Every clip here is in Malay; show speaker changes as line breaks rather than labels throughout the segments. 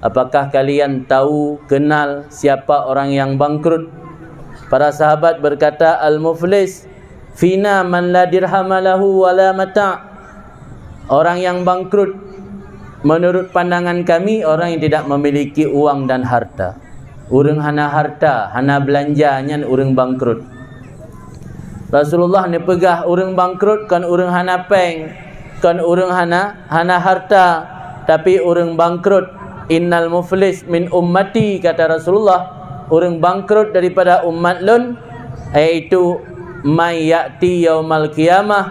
apakah kalian tahu, kenal siapa orang yang bangkrut? Para sahabat berkata, al-muflis fina man la dirhama lahu wala mata'. Orang yang bangkrut menurut pandangan kami, orang yang tidak memiliki uang dan harta. Urang hana harta, hana belanja, nyan urang bangkrut. Rasulullah ni pegah urang bangkrut kan urang hana peng, kan urang hana harta, tapi urang bangkrut. Innal muflis min ummati, kata Rasulullah, urang bangkrut daripada umat lun, iaitu may ya'ti yaumal qiyamah,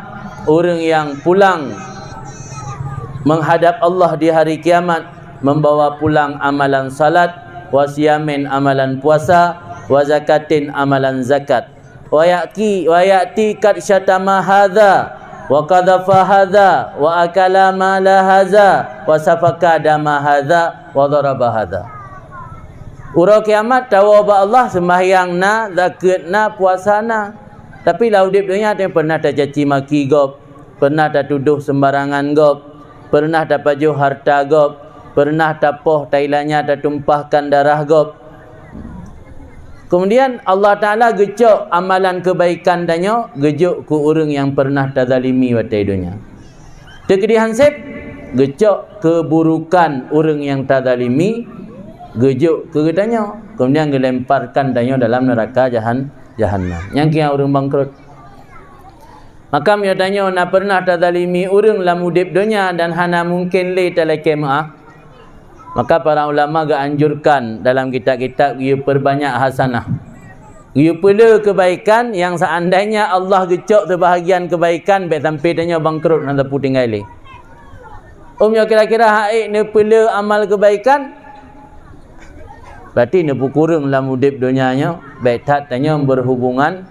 urang yang pulang menghadap Allah di hari kiamat, membawa pulang amalan salat, wa siyamin amalan puasa, wa zakatin amalan zakat. Wa ya'ti kad syatama hadza wa qadhafa hadza wa akala mala hadza wa safaka dama hadza wa daraba hadza. Urang kiamat tahu ba Allah sembahyang na, zakat na, puasa na, tapi lah udip dunia dia pernah tak caci maki gop, pernah tak tuduh sembarangan gop, pernah tak baju harta gop, pernah tak poh tailanya tak tumpahkan darah gop. Kemudian Allah Ta'ala gecok amalan kebaikan danyo, gejuk ku urang yang pernah tazalimi watai dunia. Tekedi hansip, gecok keburukan urang yang tazalimi, gejuk ke danyo, kemudian gelemparkan danyo dalam neraka jahannam. Yang kia urang bangkrut. Maka dia tanya, nak pernah tazalimi urang lam udip dunia dan hana mungkin le talake maaf. Maka para ulama ga anjurkan dalam kitab-kitab dia perbanyak hasanah. Dia perlu kebaikan yang seandainya Allah gecok sebahagian kebaikan baik sampai tanya bangkrut nak tepu tinggal le. Umnya kira-kira haik ni perlu amal kebaikan. Berarti ni kurang dalam udip dunianya, baik tak tanya berhubungan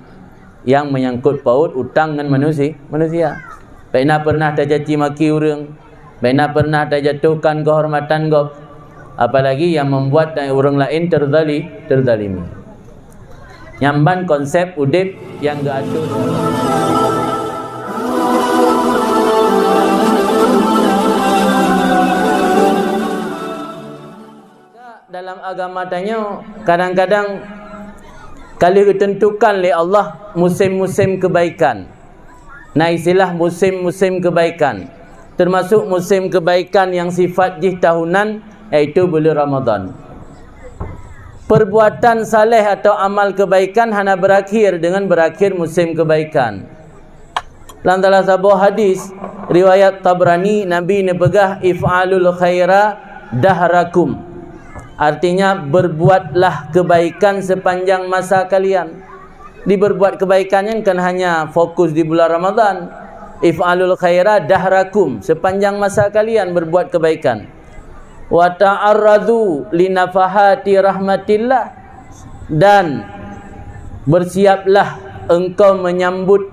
yang menyangkut paut utang dengan manusia. Baik nak pernah tercaci maki urang, baik nak pernah terjatuhkan kehormatan gop, apalagi yang membuat orang lain terzalimi. Nyamban konsep udip yang gaduh. Dalam agama tanya, kadang-kadang kali ditentukan oleh Allah musim-musim kebaikan. Nah, istilah musim-musim kebaikan, termasuk musim kebaikan yang sifat jih tahunan, iaitu bulan Ramadan. Perbuatan saleh atau amal kebaikan hanya berakhir dengan berakhir musim kebaikan. Dalam salah sebuah hadis riwayat Tabrani, Nabi ni pegah if'alul khaira dahrakum. Artinya berbuatlah kebaikan sepanjang masa kalian. Di berbuat kebaikannya kan hanya fokus di bulan Ramadan. If'alul khaira dahrakum, sepanjang masa kalian berbuat kebaikan. Wa ta'arradu linafahati rahmatillah, dan bersiaplah engkau menyambut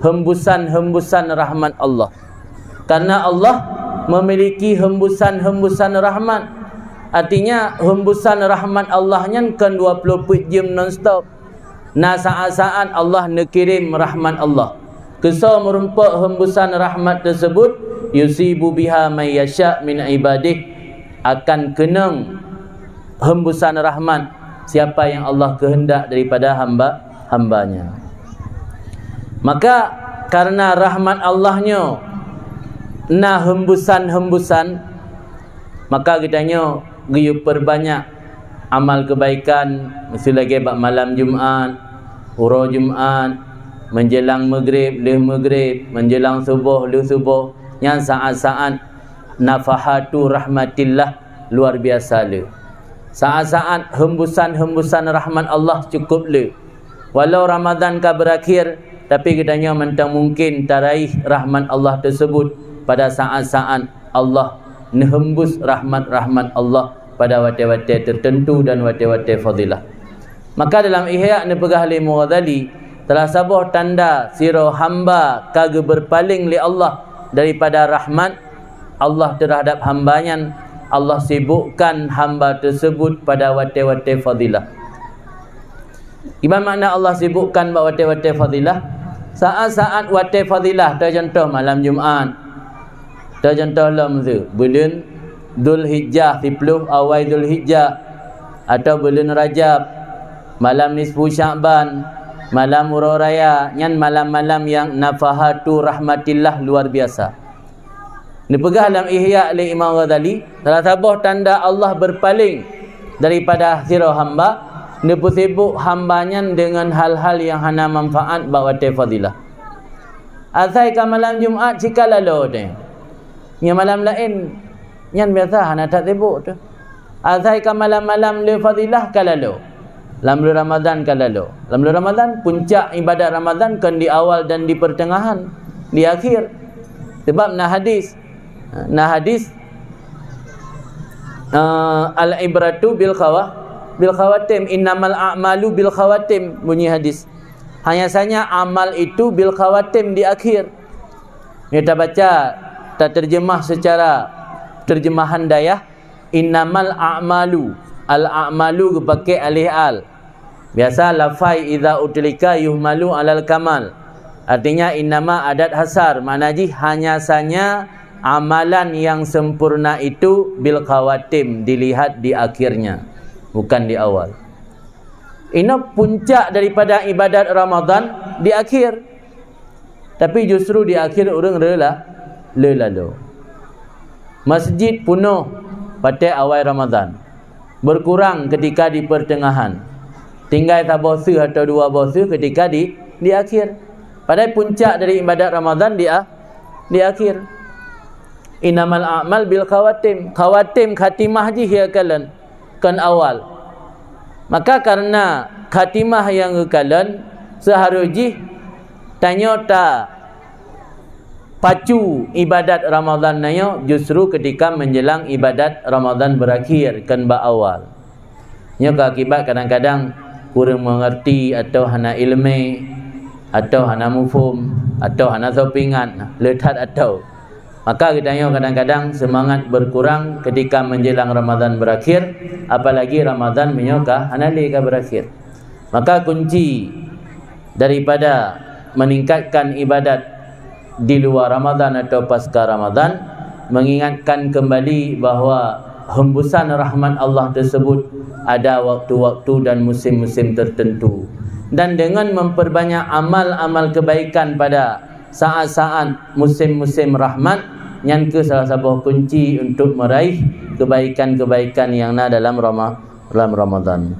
hembusan-hembusan rahmat Allah. Karena Allah memiliki hembusan-hembusan rahmat. Artinya hembusan rahmat Allahnya kan 24 jam non-stop. Nah, saat-saat Allah nekirim rahmat Allah. Kesal merumpak hembusan rahmat tersebut, yusibu biha may yasha' min ibadih, akan kenang hembusan rahmat siapa yang Allah kehendak daripada hambanya. Maka karena rahmat Allahnya nah hembusan-hembusan, maka kitanya giyu perbanyak amal kebaikan. Mesti lagi bab malam Jumaat, hura Jumaat, menjelang maghrib, leh maghrib, menjelang subuh, leh subuh, yang saat-saat nafahatu rahmatillah luar biasa le. Saat-saat hembusan-hembusan rahmat Allah cukup le. Walau Ramadan ka berakhir, tapi kitanya mentang mungkin taraih rahmat Allah tersebut pada saat-saat Allah nehembus rahmat-rahmat Allah pada wate-wate tertentu dan wate-wate fadilah. Maka dalam Ihya ni pegah li Mughazali, telah sabuh tanda siro hamba kagak berpaling li Allah daripada rahmat Allah terhadap hambanya. Allah sibukkan hamba tersebut pada wate-wate fadilah. Gimana makna Allah sibukkan wate-wate fadilah? Saat-saat wate fadilah, contoh malam Jumaat, contoh lam tu bulan Dhul Hijjah 10 awal Dhul Hijjah atau bulan Rajab, malam nisfu Sya'ban, malam Urau Raya, nyan malam-malam yang nafahatu rahmatillah luar biasa. Ini pegah dalam Ihya oleh Imam Ghazali, salah satu tanda Allah berpaling daripada sirah hamba, dia sibuk hambanya dengan hal-hal yang hana manfaat bawa fadilah. Asai ka malam Jumaat cika lalu ni. Yang malam lain yang biasa hana tak sibuk tu. Asai ka malam-malam le fadilah ka lalu. Dalam bulan Ramadan ka lalu. Dalam bulan Ramadan puncak ibadat Ramadan kan di awal dan di pertengahan, di akhir. Sebab nah hadis al-ibratu bil khawatim, innamal a'malu bil khawatim, bunyi hadis. Hanya saja amal itu bil khawatim, di akhir. Kita baca tak terjemah secara terjemahan dayah, innamal a'malu, al-a'malu pakai alih al. Biasa lafai idza utlika yuhmalu alal kamal. Artinya innama adat hasar, maknanya hanya saja amalan yang sempurna itu bil khawatim, dilihat di akhirnya, bukan di awal. Ini puncak daripada ibadat Ramadan di akhir. Tapi justru di akhir orang lalu. Masjid penuh pada awal Ramadan, berkurang ketika di pertengahan, tinggal tak bosu atau dua bosu ketika di akhir. Padahal puncak dari ibadat Ramadan di akhir. Innamal a'mal bil khawatim. Khawatim khatimah je hiakalan kan awal. Maka karena khatimah yang kekalan, seharusnya tanya tak pacu ibadat Ramadan nanya justru ketika menjelang ibadat Ramadan berakhir kan ba awal. Nya akibat kadang-kadang kurang mengerti atau hana ilmu atau hana mufhum atau hana sopingan letat atau, maka kita tengok kadang-kadang semangat berkurang ketika menjelang Ramadan berakhir, apalagi Ramadan menyokah analika berakhir. Maka kunci daripada meningkatkan ibadat di luar Ramadan atau pasca Ramadan, mengingatkan kembali bahawa hembusan rahmat Allah tersebut ada waktu-waktu dan musim-musim tertentu. Dan dengan memperbanyak amal-amal kebaikan pada saat-saat musim-musim rahmat, yang ke salah satu kunci untuk meraih kebaikan-kebaikan yang ada dalam Ramadan.